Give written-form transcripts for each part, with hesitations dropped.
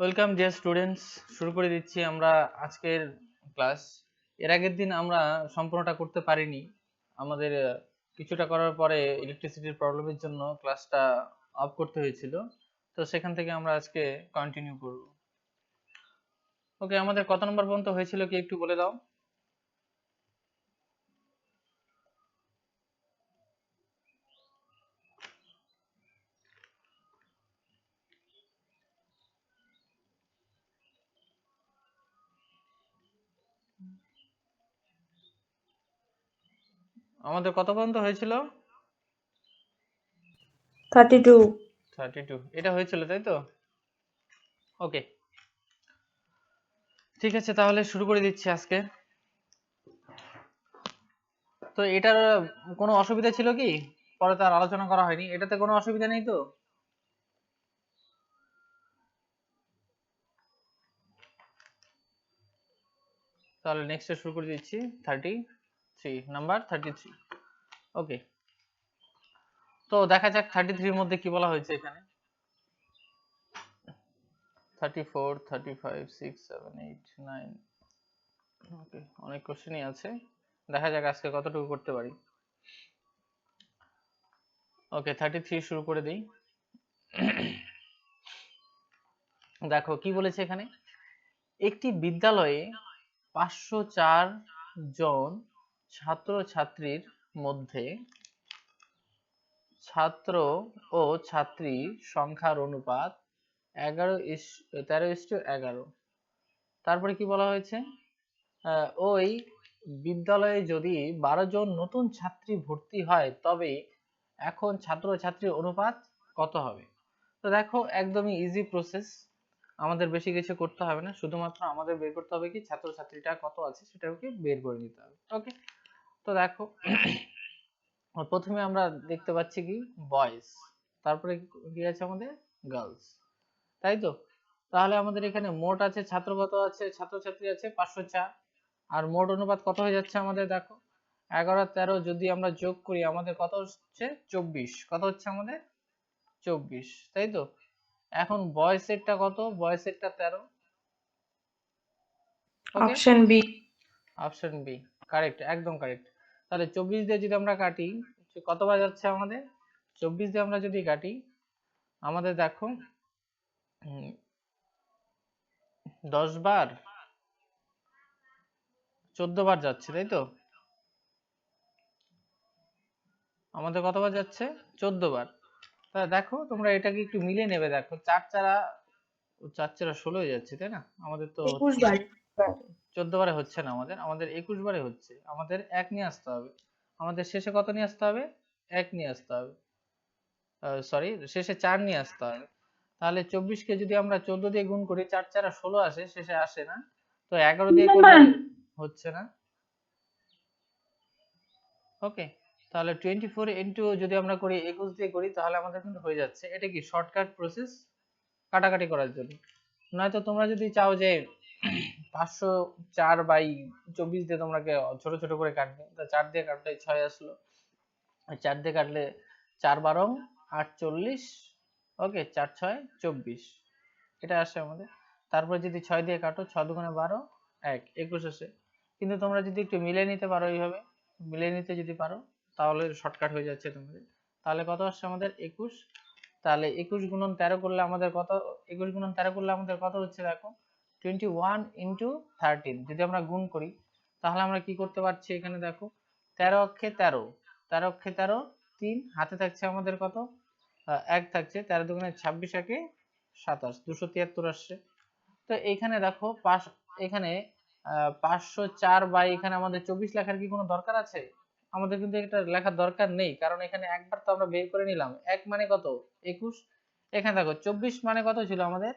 Welcome dear students, শুরু করে দিচ্ছি আমরা আজকের ক্লাস। এর আগের দিন আমরা সম্পূর্ণটা করতে পারিনি, আমাদের কিছুটা করার পরে ইলেকট্রিসিটির প্রবলেমের জন্য ক্লাসটা অফ করতে হয়েছিল। তো সেখান থেকে আমরা আজকে কন্টিনিউ করব। ওকে, আমাদের কত নম্বর পর্যন্ত হয়েছিল কি একটু বলে দাও। আমাদের কত পর্যন্ত হয়েছিল? 32। এটা হয়েছিল, তাই তো? ওকে, ঠিক আছে, তাহলে শুরু করে দিচ্ছি আজকে। তো এটার কোনো অসুবিধা ছিল কি? পরে তো আর আলোচনা করা হয়নি, এটাতে কোনো অসুবিধা নেই তো? তাহলে নেক্সটে শুরু করে দিচ্ছি। 33। ওকে, তো দেখা যাক 33 এর মধ্যে কি বলা হয়েছে এখানে। 34, 35, 6, 7, 8, 9। ওকে, অনেক কোশ্চেনই আছে, দেখা যাক আজকে কতটুকু করতে পারি। ওকে, 33 শুরু করে দিই। দেখো কি বলেছে এখানে, একটি বিদ্যালয়ে 504 জন ছাত্রছাত্রীর মধ্যে ছাত্র ও ছাত্রীর সংখ্যার অনুপাত 13:11। তারপরে কি বলা হয়েছে, ওই বিদ্যালয়ে যদি 12 জন নতুন ছাত্রী ভর্তি হয় তবে এখন ছাত্রছাত্রীর অনুপাত কত হবে? তো দেখো একদমই ইজি প্রসেস, আমাদের বেশি কিছু করতে হবে না, শুধুমাত্র আমাদের বের করতে হবে কি ছাত্রছাত্রীটা কত আছে সেটাকে বের করে নিতে হবে। ওকে, তো দেখো প্রথমে আমরা দেখতে পাচ্ছি কি বয়েজ, তারপরে কি আছে আমাদের গার্লস, তাই তো? তাহলে আমাদের এখানে মোট আছে ছাত্র কত আছে, ছাত্রছাত্রী আছে 504, আর মোট অনুপাত কত হয়ে যাচ্ছে আমাদের দেখো 11 আর 13 যদি আমরা যোগ করি আমাদের কত হচ্ছে 24, কত হচ্ছে আমাদের 24, তাই তো? এখন বয়সেরটা কত, বয়সেরটা 13। Okay, option B. Option B correct, একদম কারেক্ট। তাহলে 24 দিয়ে যদি আমরা কাটি কতবার যাচ্ছে আমাদের, 24 দিয়ে আমরা যদি কাটি আমাদের দেখো 10 বার 14 বার যাচ্ছে, তাই তো? আমাদের কতবার যাচ্ছে 14 বার। তাহলে দেখো তোমরা এটাকে একটু মিলিয়ে নেবে, দেখো 4 4 16 হয়ে যাচ্ছে, তাই না? আমাদের তো 21 বার। 14 বারে হচ্ছে না, আমাদের 21 বারে হচ্ছে। আমাদের এক নিয়ে আসতে হবে, আমাদের শেষে কত নিয়ে আসতে হবে, এক নিয়ে আসতে হবে, সরি শেষে 4 নিয়ে আসতে হবে। তাহলে 24 কে যদি আমরা 14 দিয়ে গুণ করি 4 4 16 আসে, শেষে আসে না, তো 11 দিয়ে করলে হচ্ছে না। ওকে, তাহলে 24 ইন্টু যদি আমরা করি 21 দিয়ে করি তাহলে আমাদের কিন্তু হয়ে যাচ্ছে। এটা কি শর্টকাট প্রসেস কাটাকাটি করার জন্য। নয়তো তোমরা যদি চাও যে 504/24 দিয়ে তোমরা ছোট ছোট করে কাটবে, তা 4 দিয়ে কাটলে 6 আসলো, 4 দিয়ে কাটলে 4 12 48। ওকে, 4 6 24 এটা আসে আমাদের। তারপরে যদি 6 দিয়ে কাটো 6 2 12 1 21 আসে। কিন্তু তোমরা যদি একটু মিলিয়ে নিতে পারো, এইভাবে মিলিয়ে নিতে যদি পারো তাহলে শর্টকাট হয়ে যাচ্ছে তোমাদের। তাহলে কত আসছে আমাদের 21। তাহলে 21 গুণন 13 করলে আমাদের কত, 21 গুণন 13 করলে আমাদের কত হচ্ছে দেখো 21 ইন্টু 13 যদি আমরা গুণ করি তাহলে আমরা কি করতে পারছি এখানে দেখো 13 অক্ষে 13, 13 অক্ষে 13, 3 হাতে থাকছে আমাদের কত, 1 থাকছে, 13 দুগুণে 26, একে 27, 273 আসছে। তো এখানে দেখো এখানে 504 বা এখানে আমাদের 24 লেখার কি কোনো দরকার আছে? আমাদের কিন্তু এটা লেখার দরকার নেই, কারণ এখানে একবার তো আমরা বের করে নিলাম, এক মানে কত 21। এখানে দেখো 24 মানে কত ছিল আমাদের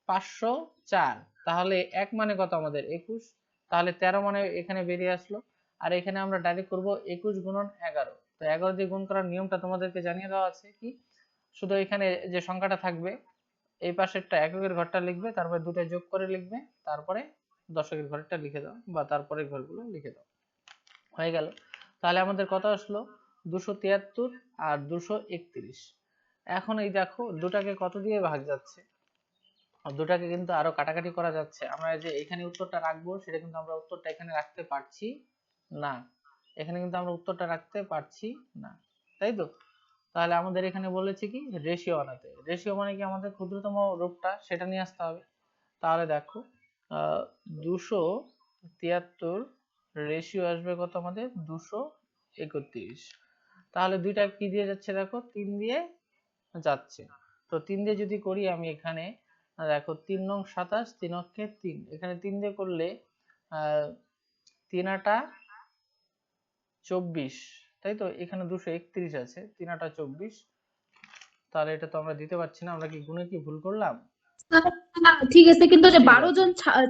504, তাহলে এক মানে কত আমাদের 21, তাহলে 13 মানে এখানে বেরিয়ে আসলো। আর এখানে আমরা ডাইরেক্ট করব 21 গুণন 11, তো 11 দিয়ে গুণ করার নিয়মটা তোমাদেরকে জানিয়ে দেওয়া আছে কি, শুধু এখানে যে সংখ্যাটা থাকবে এই পাশেরটা এককের ঘরটা লিখবে, তারপরে দুটো যোগ করে লিখবে, তারপরে দশকের ঘরটা লিখে দাও বা তারপরের ঘরগুলো লিখে দাও, হয়ে গেল। তাহলে আমাদের কত আসলো 273 আর 231। এখন এই দেখো দুটাকে কত দিয়ে ভাগ যাচ্ছে, দুটাকে কিন্তু আরো কাটাকাটি করা যাচ্ছে। আমরা যে এখানে উত্তরটা রাখবো সেটা কিন্তু আমরা উত্তরটা এখানে রাখতে পারছি না, এখানে কিন্তু আমরা উত্তরটা রাখতে পারছি না, তাই তো? তাহলে আমাদের এখানে বলেছে কি রেশিও বানাতে। রেশিও মানে কি আমাদের ক্ষুদ্রতম রূপটা সেটা নিয়ে আসতে হবে। তাহলে দেখো 273 রেশিও আসবে কত আমাদের 231। তাহলে দুইটা কি দিয়ে যাচ্ছে দেখো 3 দিয়ে যাচ্ছে। তো 3 দিয়ে যদি করি আমি এখানে দেখো 3 নং 27 3 অক্ষে 3, এখানে 3 দিয়ে করলে 3 আটা 24, তাই তো? এখানে 231 আছে, 3 আটা 24। তাহলে এটা তো আমরা দিতে পারছি না, আমরা কি গুণে কি ভুল করলাম? না ঠিক আছে, কিন্তু যে ঠিক 12 আছে, জন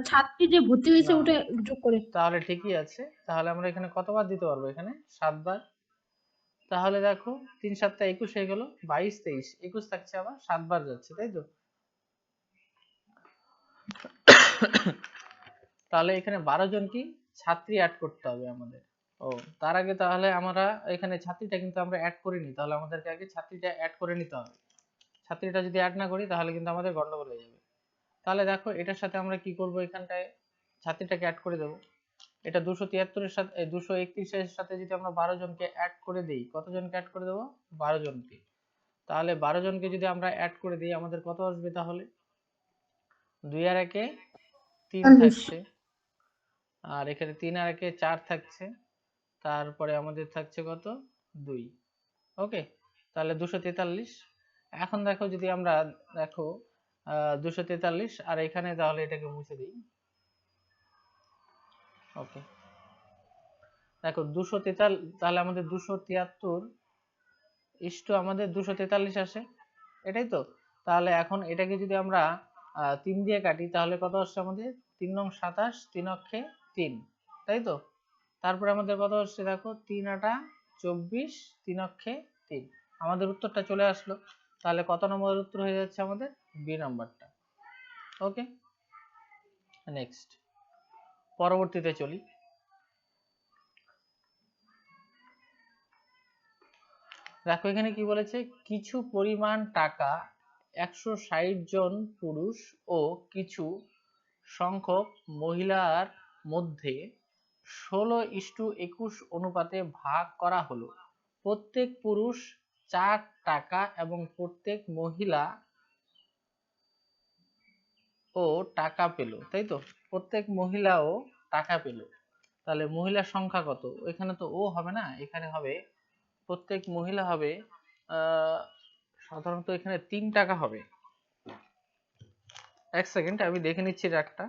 ছাত্রী যে ভর্তি হয়েছে না ওটা যোগ করে। তাহলে ঠিকই আছে। তাহলে আমরা এখানে কতবার দিতে পারবো? এখানে 7 বার। তাহলে দেখো 3 7 21 হয়ে গেল, 22 23 21 থাকছে, আবার 7 বার যাচ্ছে, তাই তো? তাহলে এখানে 12 জন কি ছাত্রী অ্যাড করতে হবে আমাদের। ও, তার আগে তাহলে আমরা এখানে ছাত্রীটা কিন্তু আমরা অ্যাড করিনি, তাহলে আমাদেরকে আগে ছাত্রীটা অ্যাড করে নিতে হবে। ছাত্রীটা যদি অ্যাড না করি তাহলে কিন্তু আমাদের গন্ডগোল হয়ে যাবে। তাহলে দেখো এটার সাথে আমরা কি করব, এখানটায় ছাত্রীটাকে অ্যাড করে দেব। এটা 273 এর সাথে 231 এর সাথে যদি আমরা 12 জনকে অ্যাড করে দেই, কতজনকে অ্যাড করে দেব? 12 জনকে। তাহলে 12 জনকে যদি আমরা অ্যাড করে দিই আমাদের কত আসবে তাহলে? 2 আর 1 এ 3 40। থাকছে, আর এখানে 3 আর 1 এ 4 থাকছে, তারপরে আমাদের থাকছে কত? 2। ওকে, তাহলে 243। এখন দেখো যদি আমরা দেখো 243 আর এখানে তাহলে এটাকে মুছে দিই। ওকে, দেখো 243, তাহলে আমাদের 273 ইস্টু আমাদের 243 আসে, এটাই তো? তাহলে এখন এটাকে যদি আমরা 3 দিয়ে কাটি তাহলে কত আসছে আমাদের? 3 নং 27 3 অক্ষে 3, তাই তো? তারপরে আমাদের কত আসছে দেখো 3 আটা 24 3 অক্ষে 3। আমাদের উত্তরটা চলে আসলো। তাহলে কত নম্বরের উত্তর হয়ে যাচ্ছে আমাদের? বি নাম্বারটা। ওকে, নেক্সট পরবর্তীতে চলি। দেখো এখানে কি বলেছে, কিছু পরিমাণ টাকা 160 জন পুরুষ ও কিছু সংখ্যক মহিলার মধ্যে 16:21 অনুপাতে ভাগ করা হলো। প্রত্যেক পুরুষ 4 টাকা এবং প্রত্যেক মহিলা ও টাকা পেল, তাই তো? প্রত্যেক মহিলাও টাকা পেল। তাহলে মহিলার সংখ্যা কত? এখানে তো ও হবে না, এখানে হবে প্রত্যেক মহিলা হবে সাধারণত এখানে 3 টাকা হবে। এক সেকেন্ড আমি দেখে নিচ্ছি একটা।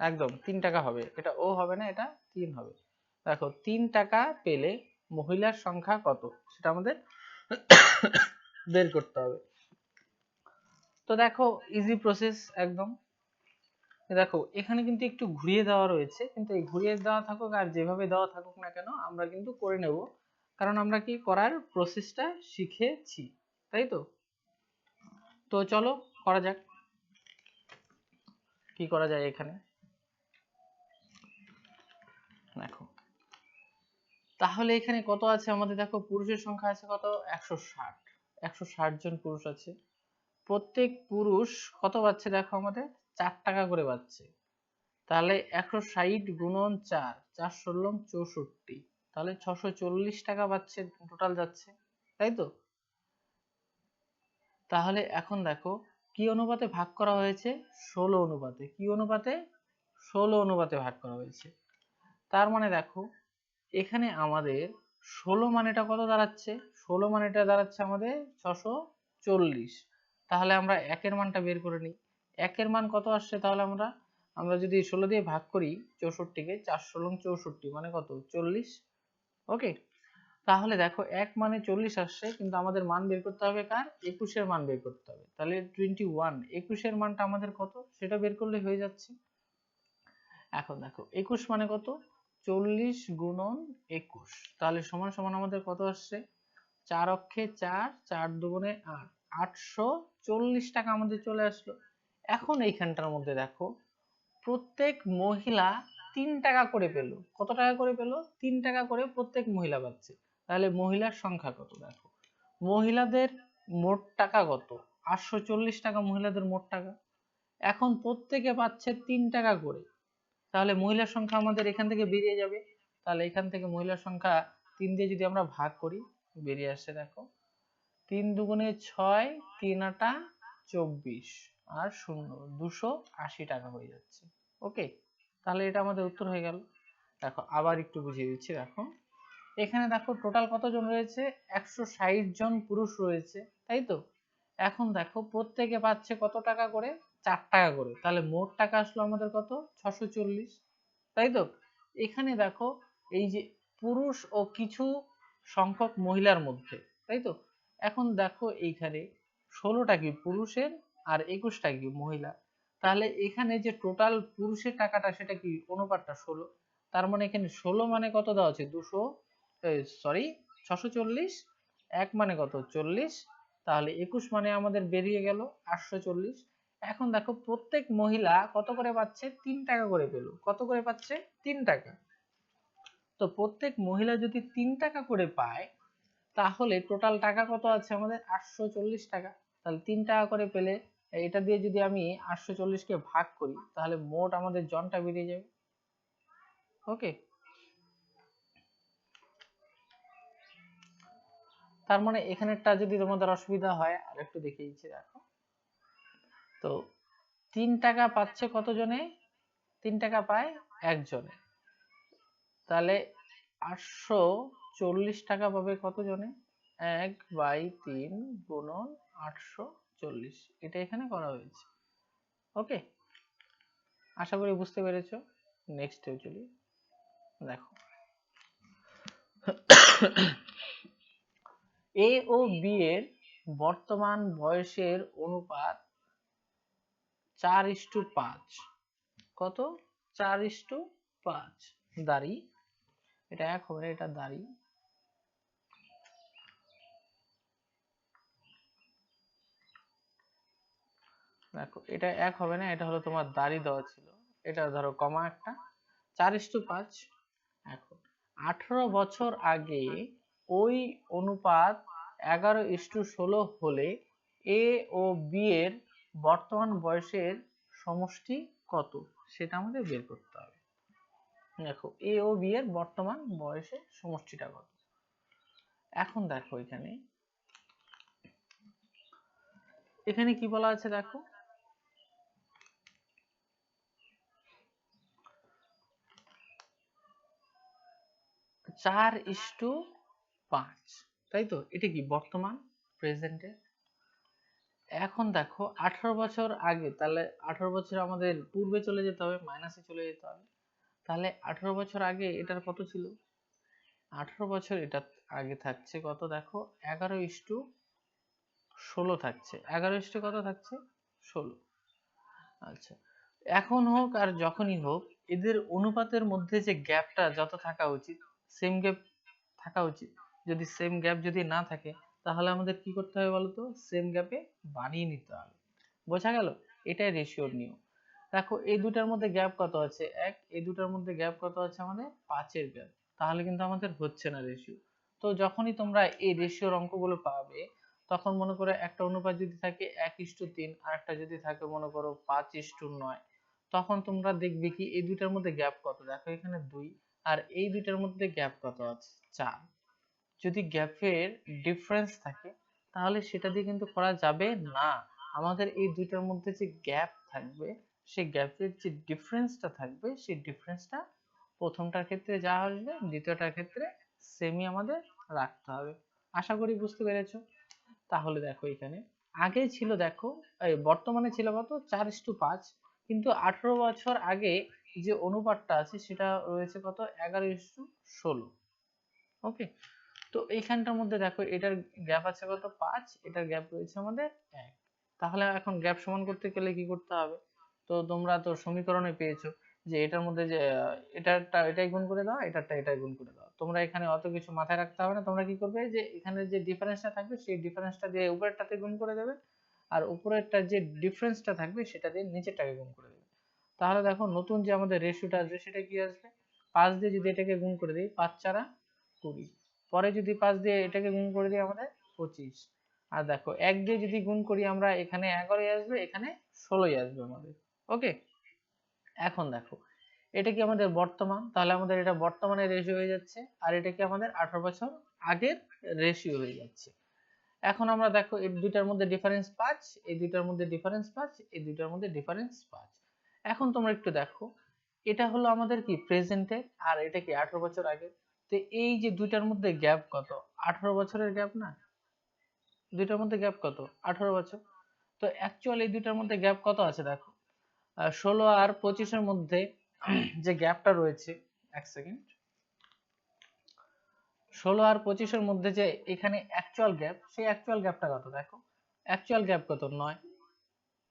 একদম 3 টাকা হবে, এটা ও হবে না, এটা 3 হবে। দেখো 3 টাকা পেলে মহিলার সংখ্যা কত সেটা আমাদের বের করতে হবে। তো দেখো ইজি প্রসেস একদম। দেখো এখানে কিন্তু একটু ঘুরিয়ে দেওয়া রয়েছে, কিন্তু এই ঘুরিয়ে দেওয়া থাকুক আর যেভাবে দেওয়া থাকুক না কেন আমরা কিন্তু করে নেব, কারণ আমরা কি করার প্রসেসটা শিখেছি, তাই তো? তো চলো করা যাক, কি করা যায় এখানে। দেখো তাহলে এখানে কত আছে আমাদের, দেখো পুরুষের সংখ্যা আছে কত? 160, 160 জন পুরুষ আছে। প্রত্যেক পুরুষ কত পাচ্ছে দেখো আমাদের? 4 টাকা করে পাচ্ছে। তাহলে 160 গুণন 4, 4 ষোলং 64, তাহলে 640 টাকা পাচ্ছে, টোটাল যাচ্ছে, তাই তো? তাহলে এখন দেখো কি অনুপাতে ভাগ করা হয়েছে? 16 অনুপাতে। কি অনুপাতে? 16 অনুপাতে ভাগ করা হয়েছে। তার মানে দেখো এখানে আমাদের 16 মানেটা কত দাঁড়াচ্ছে? 16 মানেটা দাঁড়াচ্ছে আমাদের 640। তাহলে আমরা একের মানটা বের করে নিই। একের মান কত আসছে তাহলে আমরা আমরা যদি 16 দিয়ে ভাগ করি 64 কে, 4 ষোলং 64 মানে কত? 40। ওকে, তাহলে দেখো এক মানে 40 আসছে, কিন্তু আমাদের মান বের করতে হবে কার? 21 এর মান বের করতে হবে। তাহলে 21, 21 এর মানটা আমাদের কত সেটা বের করলে হয়ে যাচ্ছে। এখন দেখো 21 মানে কত? 40 গুণন 21, তাহলে সমান সমান আমাদের কত আসছে? 4 অক্ষে 4, 4 দুগুণে 8, 840 টাকা আমাদের চলে আসলো। এখন এইখানটার মধ্যে দেখো প্রত্যেক মহিলা 3 টাকা করে পেল। কত টাকা করে পেল? 3 টাকা করে প্রত্যেক মহিলা পাচ্ছে। তাহলে মহিলার সংখ্যা কত? দেখো মহিলাদের মোট টাকা কত? 840 টাকা মহিলাদের মোট টাকা। এখন প্রত্যেকে পাচ্ছে 3 টাকা করে, তাহলে মহিলার সংখ্যা আমাদের এখান থেকে বেরিয়ে যাবে। তাহলে এখান থেকে মহিলার সংখ্যা 3 দিয়ে যদি আমরা ভাগ করি, বেরিয়ে আসছে দেখো 3 দুগুণে 6, 3 আটা 24 আর 0 280 টাকা হয়ে যাচ্ছে। ওকে, তাহলে এটা আমাদের উত্তর হয়ে গেল। দেখো আবার একটু বুঝিয়ে দিচ্ছি। দেখো এখানে দেখো টোটাল কতজন রয়েছে? 160 জন পুরুষ রয়েছে, তাই তো? এখন দেখো প্রত্যেকে পাচ্ছে কত টাকা করে? 4 টাকা করে। তাহলে মোট টাকা আসলো আমাদের কত? 640, তাই তো? এখানে দেখো এই যে পুরুষ ও কিছু সংখ্যক মহিলার মধ্যে, তাই তো? এখন দেখো এইখানে 16টা কি পুরুষের আর 21টা কি মহিলা। তাহলে এখানে যে টোটাল পুরুষের টাকাটা সেটা কি অনুপাতটা 16। তার মানে এখানে 16 মানে কত দেওয়া আছে? 200, সরি 640, 1 মানে কত? 40, তাহলে 21 মানে আমাদের বেরিয়ে গেল 840। এখন দেখো প্রত্যেক মহিলা কত করে পাচ্ছে? 3 টাকা করে পেল। কত করে পাচ্ছে? 3 টাকা। তো প্রত্যেক মহিলা যদি 3 টাকা করে পায়, তাহলে টোটাল টাকা কত আছে আমাদের? 840 টাকা। তাহলে 3 টাকা করে পেলে এটা দিয়ে যদি আমি 840 কে ভাগ করি, তাহলে মোট আমাদের জনটা বেরিয়ে যাবে। ওকে, তার মানে এখানেরটা যদি তোমাদের অসুবিধা হয় আর একটু দেখিয়ে দিচ্ছি। দেখো তো 3 টাকা পাচ্ছে কতজনে? 3 টাকা পায় একজনে। তাহলে 840 টাকা পাবে কতজনে? 1/3 গুণন 840, এটা এখানে করা হয়েছে। ওকে, আশা করি বুঝতে পেরেছো। নেক্সটে চলি। দেখো এ ও বি এর বর্তমান বয়সের অনুপাত 4:5। কত? 4:5। দাঁড়ি, এটা 1 হবে, এটা দাঁড়ি। দেখো এটা 1 হবে না, এটা হলো তোমার দাঁড়ি দেওয়া ছিল, এটা ধরো কমা একটা। 4:5। এখন 18 বছর আগে ওই অনুপাত 11:16 হলে এ ও বি এর বর্তমান বয়সের সমষ্টি কত? সেটা আমাদের বের করতে হবে। দেখো এ ও বি এর বর্তমান বয়সের সমষ্টিটা কত? এখন দেখো এখানে এখানে কি বলা আছে? দেখো 4:5, তাই তো? এটা কি বর্তমান, প্রেজেন্টে। এখন দেখো 18 বছর আগে, তাহলে 18 বছর আমাদের পূর্বে চলে যেতে হবে, মাইনাসে চলে যেতে হবে। তাহলে 18 বছর আগে এটার কত ছিল? 18 বছর এটা আগে থাকছে কত? দেখো 11:16 থাকছে। 11 কত থাকছে? 16। আচ্ছা, এখন হোক আর যখনই হোক, এদের অনুপাতের মধ্যে যে গ্যাপটা যত থাকা উচিত, সেম গ্যাপ থাকা উচিত। যদি সেম গ্যাপ যদি না থাকে, তাহলে আমাদের কি করতে হবে বলতো? সেম গ্যাপে বানিয়ে নিতে হবে। বোঝা গেল? এটাই রেশিওর নিয়ম। দেখো এই দুটার মধ্যে গ্যাপ কত আছে? 1। এই দুটার মধ্যে গ্যাপ কত আছে আমাদের? 5 এর গ্যাপ। তাহলে কিন্তু আমাদের হচ্ছে না রেশিও। তো যখনই তোমরা এই রেশিওর অঙ্কগুলো পাবে, তখন মনে করো একটা অনুপাত যদি থাকে 1:3 আর একটা যদি থাকে মনে করো 5:9, তখন তোমরা দেখবে কি এই দুটার মধ্যে গ্যাপ কত? দেখো এখানে 2 আর এই দুটার মধ্যে গ্যাপ কত আছে? 4। যদি গ্যাপের ডিফারেন্স থাকে, তাহলে সেটা দিয়ে কিন্তু করা যাবে না। আমাদের এই দুইটার মধ্যে যে গ্যাপ থাকবে, সেই গ্যাপের যে ডিফারেন্সটা থাকবে, সেই ডিফারেন্সটা প্রথমটার ক্ষেত্রে যা আসবে দ্বিতীয়টার ক্ষেত্রে সেমই আমাদের রাখতে হবে। আশা করি বুঝতে পেরেছো। তাহলে দেখো এখানে আগে ছিল, দেখো এই বর্তমানে ছিল কত? 4:5, কিন্তু 18 বছর আগে যে অনুপাতটা আছে সেটা রয়েছে কত? 11:16। ওকে, তো এইখানটার মধ্যে দেখো এটার গ্যাপ আছে কত? 5, এটার গ্যাপ রয়েছে আমাদের 1। তাহলে এখন গ্যাপ সমান করতে গেলে কি করতে হবে? তো তোমরা তো সমীকরণে পেয়েছো যে এটার মধ্যে যে এটারটা এটাই গুণ করে দাও, এটারটা এটাই গুণ করে দাও। তোমরা এখানে অত কিছু মাথায় রাখতে হবে না। তোমরা কি করবে? যে এখানে যে ডিফারেন্সটা থাকবে সেই ডিফারেন্সটা দিয়ে উপরেরটাতে গুণ করে দেবে, আর উপরেরটার যে ডিফারেন্সটা থাকবে সেটা দিয়ে নিচেরটাকে গুণ করে দেবে। তাহলে দেখো নতুন যে আমাদের রেশিওটা আসবে সেটা কি আসবে, 5 দিয়ে যদি এটাকে গুণ করে দিই 5 4 20, পরে যদি 5 দিয়ে এটাকে গুণ করে দিই আমাদের 25, আর দেখো 1 দিয়ে যদি গুণ করি আমরা এখানে 11ই আসবে, এখানে 16ই আসবে আমাদের। ওকে, এখন দেখো এটা কি আমাদের বর্তমান, তাহলে আমাদের এটা বর্তমানের রেশিও হয়ে যাচ্ছে, আর এটা কি আমাদের 18 বছর আগের রেশিও হয়ে যাচ্ছে। এখন আমরা দেখো এই দুইটার মধ্যে ডিফারেন্স 5, এই দুইটার মধ্যে ডিফারেন্স 5, এই দুইটার মধ্যে ডিফারেন্স 5। এখন তোমরা একটু দেখো এটা হলো আমাদের কি প্রেজেন্টে, আর এটা কি 18 বছর আগে। তো এই যে দুইটার মধ্যে গ্যাপ কত, 18 বছরের গ্যাপ না, দুইটার মধ্যে গ্যাপ কত 18 বছর। তো অ্যাকচুয়ালি এই দুইটার মধ্যে গ্যাপ কত আছে দেখো, 16 আর 25-এর মধ্যে যে গ্যাপটা রয়েছে, এক সেকেন্ড, 16 আর 25-এর মধ্যে যে এখানে অ্যাকচুয়াল গ্যাপ, সেই অ্যাকচুয়াল গ্যাপটা কত দেখো, অ্যাকচুয়াল গ্যাপ কত 9,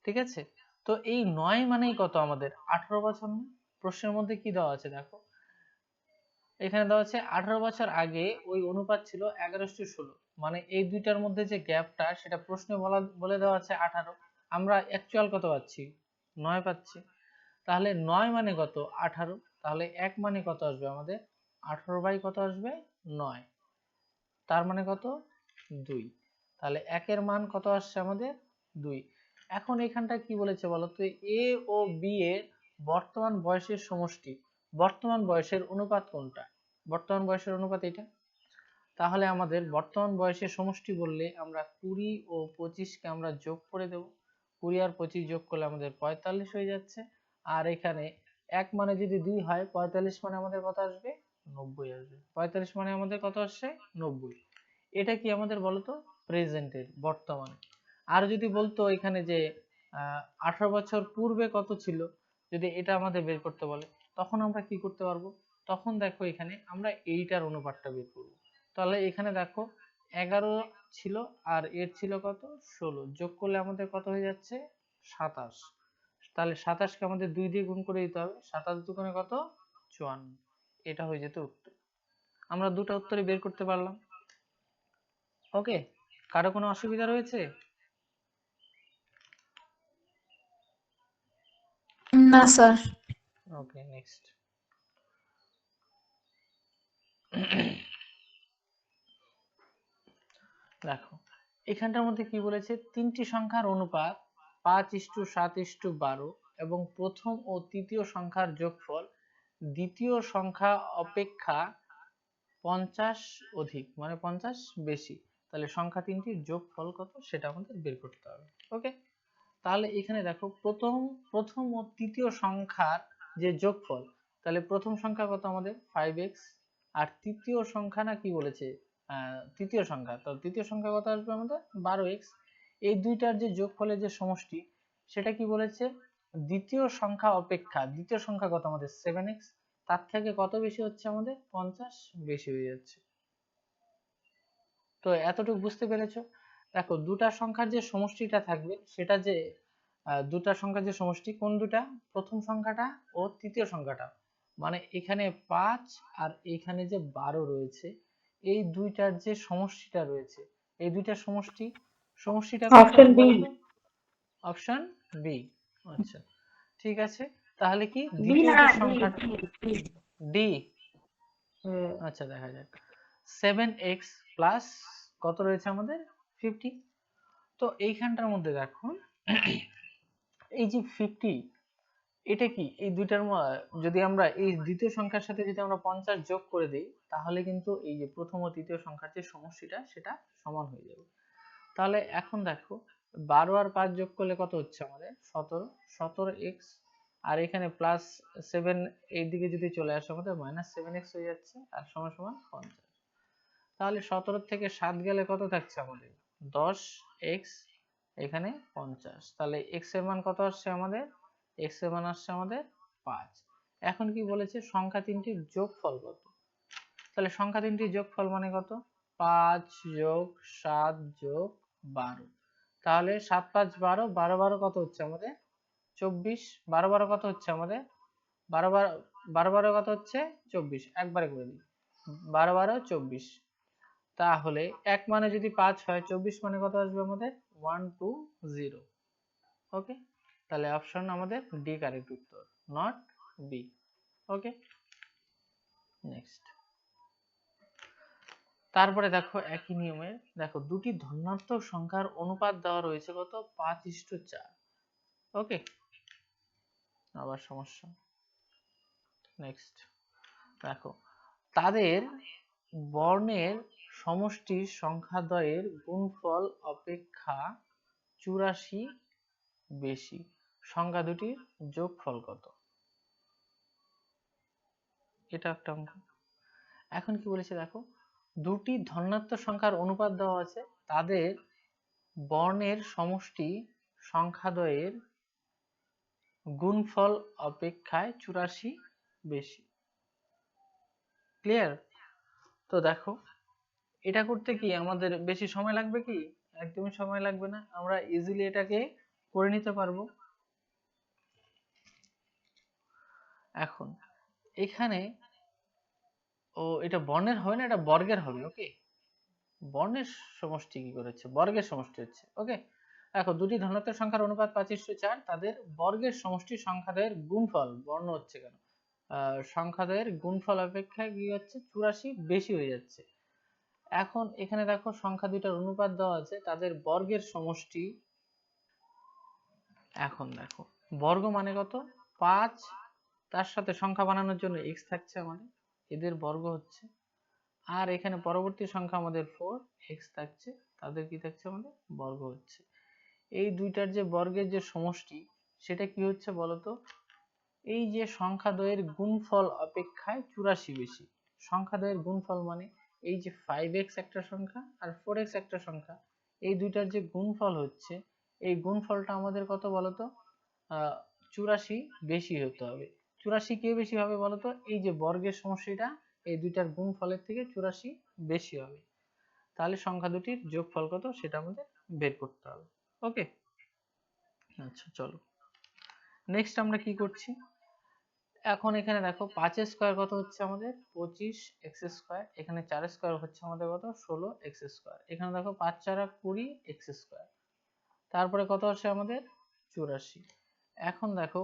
ঠিক আছে। তো এই 9 মানেই কত আমাদের 18 বছর না। প্রশ্নের মধ্যে কি দেওয়া আছে দেখো, এখানে দেওয়া আছে 18 বছর আগে ওই অনুপাত ছিল 11:16, মানে এই দুইটার মধ্যে যে গ্যাপটা সেটা প্রশ্নে বলে দেওয়া আছে 18, আমরা অ্যাকচুয়াল কত পাচ্ছি 9 পাচ্ছি। তাহলে 9 মানে কত 18, তাহলে 1 মানে কত আসবে আমাদের 18 বাই কত আসবে 9, তার মানে কত 2, তাহলে 1 এর মান কত আসছে আমাদের 2। এখন এখানটা কি বলেছে বলো তো, এ ও বি এর বর্তমান বয়সের সমষ্টি, বর্তমান বয়সের অনুপাত কোনটা, বর্তমান বয়সের অনুপাত এটা। তাহলে আমাদের বর্তমান বয়সের সমষ্টি বললে আমরা 20 ও 25-কে আমরা যোগ করে দেব, 20 আর 25 যোগ করলে আমাদের 45 হয়ে যাচ্ছে, আর এখানে 1 মানে যদি 2 হয় 45 মানে আমাদের কত আসবে 90 আসবে, 45 মানে আমাদের কত আসছে 90। এটা কি আমাদের বলতো প্রেজেন্টের বর্তমানে। আর যদি বলতো এখানে যে 18 বছর পূর্বে কত ছিল, যদি এটা আমাদের বের করতে বলে, তখন আমরা কি করতে পারবো, তখন দেখো এখানে আমরা এইটার অনুপাতটা বের করব। তাহলে এখানে দেখো 11 ছিল আর এর ছিল কত 16, যোগ করলে আমাদের কত হয়ে যাচ্ছে 27, তাহলে 27-কে আমাদের 2 দিয়ে গুণ করে দিতে হবে, 27 দুগুণে কত 54, এটা হয়ে যেত উত্তর। আমরা দুটো উত্তরই বের করতে পারলাম। ওকে, কারো কোনো অসুবিধা রয়েছে? না স্যার। ওকে, নেক্সট। দেখো এখানটার মধ্যে কি বলেছে, তিনটি সংখ্যার অনুপাত 5:7:12 এবং প্রথম ও তৃতীয় সংখ্যার যোগফল দ্বিতীয় সংখ্যা অপেক্ষা 50 অধিক, মানে 50 বেশি। তাহলে সংখ্যা তিনটির যোগফল কত সেটা আমাদের বের করতে হবে। ওকে, তাহলে এখানে দেখো প্রথম ও তৃতীয় সংখ্যার যে যোগফল, তাহলে প্রথম সংখ্যা কত আমাদের 5x, আর তৃতীয় সংখ্যা না কি বলেছে, তৃতীয় সংখ্যা, তো তৃতীয় সংখ্যা কত আসবে আমাদের 12x। এই দুইটার যে যোগফলের যে সমষ্টি সেটা কি বলেছে, দ্বিতীয় সংখ্যা অপেক্ষা দ্বিতীয় সংখ্যা কত আমাদের 7x, তার থেকে কত বেশি হচ্ছে আমাদের 50 বেশি হয়ে যাচ্ছে। তো এতটুকু বুঝতে পেরেছো। দেখো দুটা সংখ্যার যে সমষ্টিটা থাকবে সেটা যে দুটা সংখ্যার যে সমষ্টি কোন দুটা, প্রথম সংখ্যাটা ও তৃতীয় সংখ্যাটা, মানে এখানে 5 আর এখানে যে 12 রয়েছে, এই দুইটার যে সমষ্টিটা রয়েছে, এই দুইটার সমষ্টিটা কত অপশন বি। বলো তো, অপশন বি। আচ্ছা, ঠিক আছে, তাহলে কি বি দ্বিতীয় না, যে ডি সংখ্যাটা ডি। ডি। আচ্ছা, দেখা যাক 7x প্লাস কত রয়েছে আমাদের 50। তো এইখানটার মধ্যে দেখো এই যে 50, এটা কি এই দুইটার যদি আমরা এই দ্বিতীয় সংখ্যার সাথে যদি আমরা 50 যোগ করে দিই, তাহলে কিন্তু এই যে প্রথম ও তৃতীয় সংখ্যার যে সমষ্টিটা সেটা সমান হয়ে যাবে। তাহলে এখন দেখো 12 আর 5 যোগ করলে কত হচ্ছে আমাদের 17x, আর এখানে প্লাস 7 এই দিকে যদি চলে আসে আমাদের -7x হয়ে যাচ্ছে, আর সমান সমান 50। তাহলে 17 থেকে 7 গেলে কত থাকছে আমাদের 10x, এখানে 50, তাহলে x এর মান কত আসছে আমাদের, x এর মান আসছে আমাদের 5। এখন কি বলেছে সংখ্যা তিনটির যোগফল কত, তাহলে সংখ্যা তিনটির যোগফল মানে কত 5 যোগ 7 যোগ 12, তাহলে 7 5 12, 12 12 কত হচ্ছে আমাদের 24, 12 12 কত হচ্ছে আমাদের 12 12 12 12 কত হচ্ছে 24, একবারে করে দিই 12 12 24। তাহলে 1 মানে যদি 5 হয় 24 মানে কত আসবে আমাদের 120। ওকে, তাহলে অপশন আমাদের ডি কারেক্ট উত্তর, নট বি। Okay, next. তারপরে দেখো একই নিয়মে দেখো দুটি ধনাত্মক সংখ্যার অনুপাত দেওয়া রয়েছে কত, 5:4। ওকে, আবার সমস্যা। নেক্সট দেখো তাদের বর্ণের সমষ্টির সংখ্যাদ্বয়ের গুণফল অপেক্ষা 84 বেশি, সংখ্যা দুটির যোগফল কত? এটা একটা অঙ্ক। এখন কি বলেছে দেখো, দুটি ধনাত্মক সংখ্যার অনুপাত দেওয়া আছে, তাদের বর্ণের সমষ্টি সংখ্যাদ্বয়ের গুণফল অপেক্ষায় 84 বেশি। ক্লিয়ার? তো দেখো এটা করতে কি আমাদের বেশি সময় লাগবে কি? একদমই সময় লাগবে না, আমরা ইজিলি এটাকে করে নিতে পারবো। এখন এখানে এটা বর্ণের হবে না, এটা বর্গের হবে। ওকে, বর্ণের সমষ্টি কি করেছে, বর্গের সমষ্টি হচ্ছে। ওকে, দেখো দুটি ধনাত্মক সংখ্যার অনুপাত 5:4, তাদের বর্গের সমষ্টি সংখ্যাদের গুণফল, বর্ণ হচ্ছে কেন, সংখ্যাদের গুণফল অপেক্ষা কি হচ্ছে 84 বেশি হয়ে যাচ্ছে। এখন এখানে দেখো সংখ্যা দুইটার অনুপাত দেওয়া আছে, তাদের বর্গের সমষ্টি। এখন দেখো বর্গ মানে কত, 5, তার সাথে সংখ্যা বানানোর জন্য x থাকছে আমাদের, এদের বর্গ হচ্ছে। আর এখানে পরবর্তী সংখ্যা আমাদের 4x থাকছে, তাদের কি থাকছে আমাদের বর্গ হচ্ছে। এই দুইটার যে বর্গের যে সমষ্টি সেটা কি হচ্ছে বলতো, এই যে সংখ্যা দ্বয়ের গুণফল অপেক্ষায় 84 বেশি। সংখ্যা দ্বয়ের গুণফল মানে এই যে 5x একটা সংখ্যা আর 4x একটা সংখ্যা, এই দুইটার যে গুণফল হচ্ছে, এই গুণফলটা আমাদের কত বলতো, 84 বেশি হতে হবে। 84 কে বেশি হবে বলতো, এই যে বর্গের সমষ্টিটা এই দুইটার গুণফলের থেকে 84 বেশি হবে। তাহলে সংখ্যা দুটির যোগফল কত সেটা আমাদের বের করতে হবে। ওকে, আচ্ছা চলো নেক্সট আমরা কি করছি। এখন এখানে দেখো 5 এর স্কয়ার কত হচ্ছে আমাদের 25x স্কয়ার, এখানে 4 এর স্কয়ার হচ্ছে আমাদের কত 16x স্কয়ার, এখানে দেখো 5 4 20x স্কয়ার, তারপরে কত আসে আমাদের 84। এখন দেখো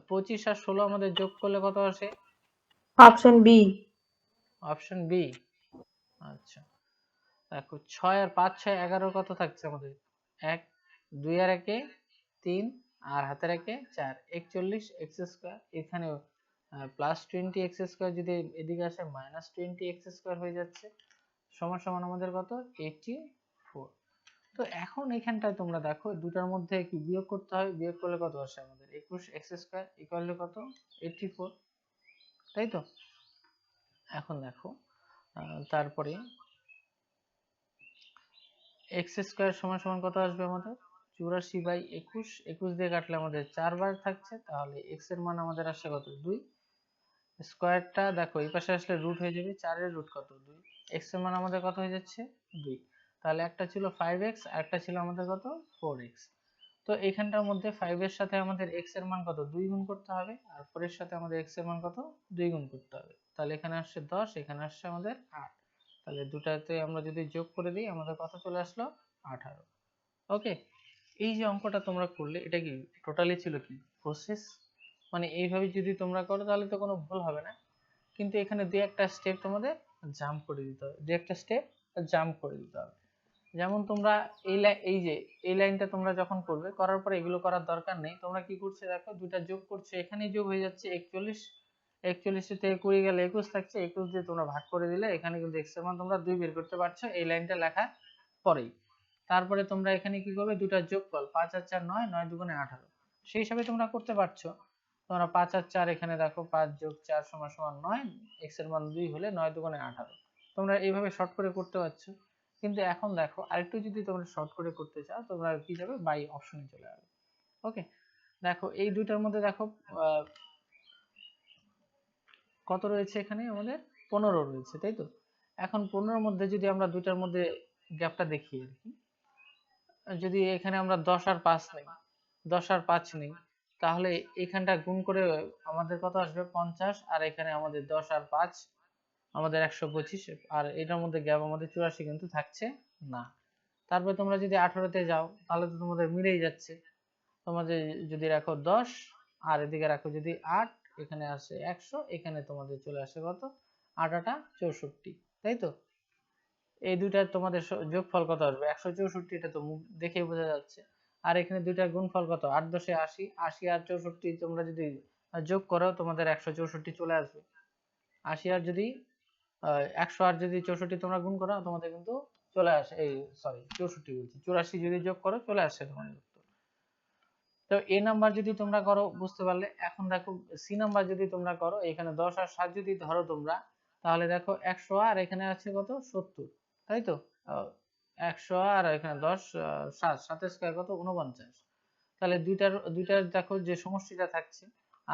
25 আর 16 আমাদের যোগ করলে কত আসে, অপশন বি। Option B. আচ্ছা দেখো 6 আর 5 6 11 কত থাকছে আমাদের 1, 2 আর 1 3, আর হাতের 1 4, 41x স্কয়ার, এখানে +20x স্কয়ার যদি এদিকে আসে -20x স্কয়ার হয়ে যাচ্ছে, সমান সমান আমাদের কত 84। তো এখন এখানটায় তোমরা দেখো দুটার মধ্যে কি বিয়োগ করতে হয়, বিয়োগ করলে কত আসে আমাদের 21x স্কয়ার ইকুয়াল টু কত 84, তাই তো? এখন দেখো তারপরে x স্কয়ার সমান সমান কত আসবে আমাদের 84/21, 21 দিয়ে কাটলে আমাদের 4 বার থাকছে, তাহলে x এর মান আমাদের আসে কত 2। স্কয়ারটা দেখো এই পাশে আসলে রুট হয়ে যাবে, 4 এর রুট কত 2, x এর মান আমাদের কত হয়ে যাচ্ছে 2। তাহলে একটা ছিল 5x আর একটা ছিল আমাদের কত 4x। তো এখানটার মধ্যে 5 এর সাথে আমাদের x এর মান কত 2 গুণ করতে হবে, আর 4 এর সাথে আমাদের x এর মান কত 2 গুণ করতে হবে। তাহলে এখানে আসছে 10, এখানে আসছে আমাদের 8। তাহলে দুটাতে আমরা যদি যোগ করে দিই আমাদের কত চলে আসলো 18। ওকে, এই যে অঙ্কটা তোমরা করলে এটা কি টোটালি ছিল কি প্রসেস, মানে এইভাবে যদি তোমরা করো তাহলে তো কোনো ভুল হবে না, কিন্তু এখানে দুই একটা স্টেপ তোমাদের জাম্প করে দিতে হবে, দুই একটা স্টেপ জাম্প করে দিতে হবে। যেমন তোমরা এই যে এই লাইনটা তোমরা যখন করবে, করার পরে এগুলো করার দরকার নেই, তোমরা কি করছো দেখো দুইটা যোগ করছো, এখানেই যোগ হয়ে যাচ্ছে 41, 41 থেকে 20 গেলে 21 থাকছে, 21 দিয়ে তোমরা ভাগ করে দিলে এখানে কিন্তু x এর মান তোমরা 2 বের করতে পারছো এই লাইনটা লেখার পরেই। তারপরে তোমরা এখানে কি করবে, দুটা যোগফল 5 আর 4 9, 9 দুগুণে 18, সেই হিসাবে তোমরা করতে পারছো। তোমরা 5 আর 4 এখানে দেখো 5 যোগ 4 সমান সমান 9, x এর মান 2 হলে 9 দুগুণে 18, তোমরা এইভাবে শর্ট করে করতে পারছো। কিন্তু এখন দেখো আরেকটু যদি তোমরা শর্ট করে করতে চাও, তোমরা কি যাবে বাই অপশনে চলে যাবে। ওকে, দেখো এই দুইটার মধ্যে দেখো কত রয়েছে, এখানে আমাদের 15 রয়েছে, তাই তো? এখন 15 এর মধ্যে যদি আমরা দুইটার মধ্যে গ্যাপটা দেখি আর কি, যদি এখানে আমরা 10 আর 5 নেই, 10 আর 5 নেই, তাহলে এখানটা গুণ করে আমাদের কত আসবে 50, আর এখানে আমাদের 10 আর 5 আমাদের 125, আর এটার মধ্যে গ্যাপ আমাদের 84 কিন্তু থাকছে না। তারপরে তোমরা যদি 18-তে যাও তাহলে তো তোমাদের মিলেই যাচ্ছে। তোমাদের যদি রাখো 10 আর এদিকে রাখো যদি 8, এখানে আসে 100, এখানে তোমাদের চলে আসে কত, 8 8 64, তাই তো? এই দুইটার তোমাদের যোগফল কত আসবে, 164, এটা তো মুখ দেখেই বোঝা যাচ্ছে। আর এখানে দুইটার গুণফল কত, 8 10 এ 80, 80 আর 64 তোমরা যদি যোগ করো তোমাদের 164 চলে আসবে। 80 আর যদি 100 আর যদি 64 তোমরা গুণ করো তোমাদের কিন্তু চলে আসে, এই সরি 64 বলছি, 84 যদি যোগ করো চলে আসে তোমাদের উত্তর। তো এ নাম্বার যদি তোমরা করো বুঝতে পারলে। এখন দেখো সি নাম্বার যদি তোমরা করো, এখানে 10 আর 7 যদি ধরো তোমরা, তাহলে দেখো 100 আর এখানে আছে কত 70, তাই তো? 100 আর এখানে 10 7 7 স্কয়ার কত 49। তাহলে দুইটার দেখো যে সমষ্টিটা থাকছে,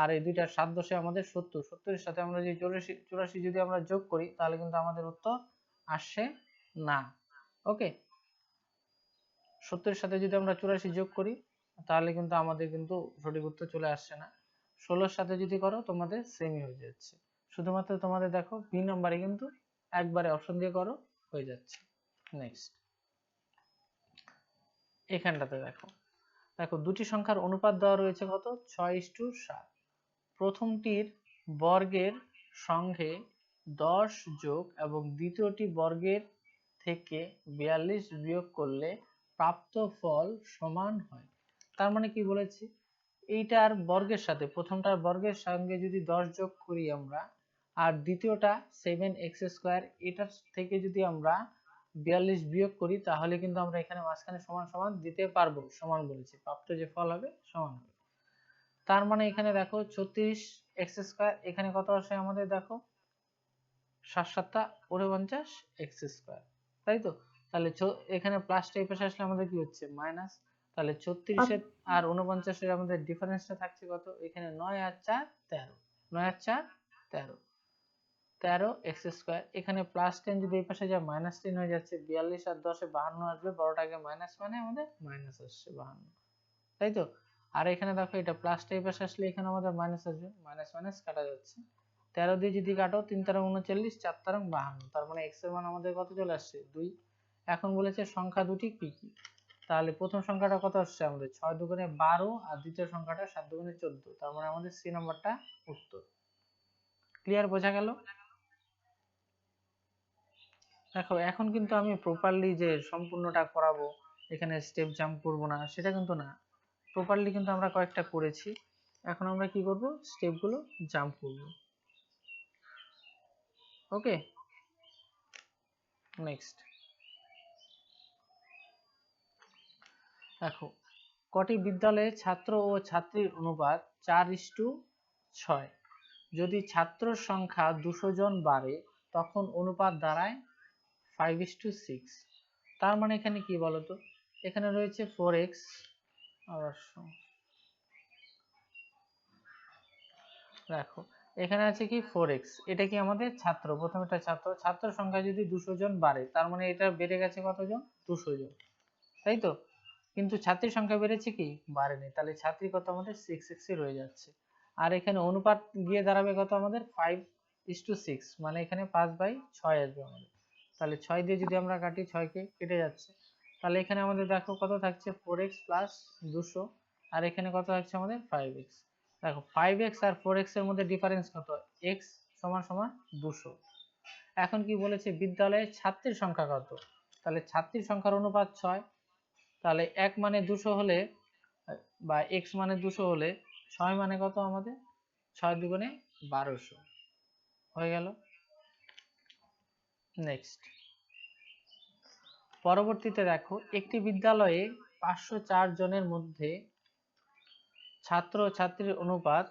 আর এই দুইটার 7 10 আমাদের 70, 70 এর সাথে আমরা যদি 84 যদি আমরা যোগ করি তাহলে কিন্তু আমাদের উত্তর আসে না। ওকে, 70 এর সাথে যদি আমরা 84 যোগ করি তাহলে কিন্তু আমাদের কিন্তু সঠিক উত্তর চলে আসছে না। 16 এর সাথে যদি করো তোমাদের সেমই হয়ে যাচ্ছে। শুধুমাত্র তোমাদের দেখো বি নাম্বারে কিন্তু একবারে অপশন দিয়ে করো হয়ে যাচ্ছে। নেক্সট, এখানটাতে দেখো, দেখো দুটি সংখ্যার অনুপাত দেওয়া রয়েছে কত 6:7। প্রথমটির বর্গের সঙ্গে 10 যোগ এবং দ্বিতীয়টি বর্গের থেকে 42 বিয়োগ করলে প্রাপ্ত ফল সমান হয়। তার মানে কি বলেছি, এইটার বর্গের সাথে প্রথমটার বর্গের সঙ্গে যদি 10 যোগ করি আমরা, আর দ্বিতীয়টা 7x², এটার থেকে যদি আমরা 42 বিয়োগ করি তাহলে কিন্তু আমরা এখানে মাঝখানে সমান সমান দিতে পারবো, সমান বলেছি, প্রাপ্ত যে ফল হবে সমান হবে। তার মানে এখানে দেখো 36x², এখানে কত আসে আমাদের দেখো 7 7 49x², তাই তো? তাহলে এখানে প্লাসটা এই পাশে আসলে আমাদের কি হচ্ছে মাইনাস। তাহলে 36 এর আর 49 এর আমাদের ডিফারেন্সটা থাকছে কত, এখানে 9 আর 4 13, 9 আর 4 13, 13x², এখানে প্লাস 10 যদি এই পাশে যায় মাইনাস 10 হয়ে যাচ্ছে, 42 আর 10 এ 52 আসবে, বড়টাকে মাইনাস মানে আমাদের মাইনাস আসছে 52, তাই তো? আর এখানে দেখো এটা প্লাসটা এই পাশে আসলে এখানে আমাদের মাইনাস আসবে, মাইনাস মাইনাস কাটা যাচ্ছে। 13 দিয়ে যদি কাটো 3 13 39, 4 13 52, তার মানে x এর মান আমাদের কত চলে আসছে 2। এখন বলেছে সংখ্যা দুটি কি কি, তাহলে প্রথম সংখ্যাটা কত আসছে আমাদের 6 দুগুণে 12, আর দ্বিতীয় সংখ্যাটা 7 দুগুণে 14, তার মানে আমাদের সি নাম্বারটা উত্তর। ক্লিয়ার, বোঝা গেল? দেখো এখন কিন্তু আমি প্রপারলি যে সম্পূর্ণটা করাবো, এখানে স্টেপ জাম্প করব না সেটা কিন্তু না, প্রপারলি কিন্তু আমরা কয়েকটা করেছি। এখন আমরা কি করব, স্টেপগুলো জাম্প করব। ওকে, নেক্সট দেখো, কটি বিদ্যালয়ে ছাত্র ও ছাত্রীর অনুপাত 4:6, যদি ছাত্রর সংখ্যা 200 জন বাড়ে তখন অনুপাত দাঁড়ায় 5:6। তার মানে এখানে কি বলতো, এখানে রয়েছে 4x, অবশ্য দেখো এখানে আছে কি 4x, এটা কি আমাদের ছাত্র, প্রথমটা ছাত্র সংখ্যা যদি 200 জন বাড়ে তার মানে এটা বেড়ে গেছে কতজন 200 জন, তাই তো? কিন্তু ছাত্রীর সংখ্যা বেড়েছে কি বাড়েনি, তাহলে ছাত্রী কত আমাদের 6x রয়ে যাচ্ছে। আর এখানে অনুপাত গিয়ে দাঁড়াবে কত আমাদের 5:6, মানে এখানে 5/6 আসবে আমাদের। তাহলে 6 দিয়ে যদি আমরা কাটি 6 কে কেটে যাচ্ছে, তাহলে এখানে আমাদের দেখো কত থাকছে 4x প্লাস 200, আর এখানে কত থাকছে আমাদের 5x। দেখো 5x আর 4x এর মধ্যে ডিফারেন্স কত, x সমান সমান 200। এখন কি বলেছে বিদ্যালয়ে ছাত্রীর সংখ্যা কত, তাহলে ছাত্রীর সংখ্যার অনুপাত 6, তাহলে 1 মানে 200 হলে বা x মানে 200 হলে 6 মানে কত আমাদের 6 দুগুণে 1200 হয়ে গেল। নেক্সট, পরবর্তীতে দেখো একটি বিদ্যালয়ে 504 জনের মধ্যে ছাত্র ও ছাত্রীর অনুপাত,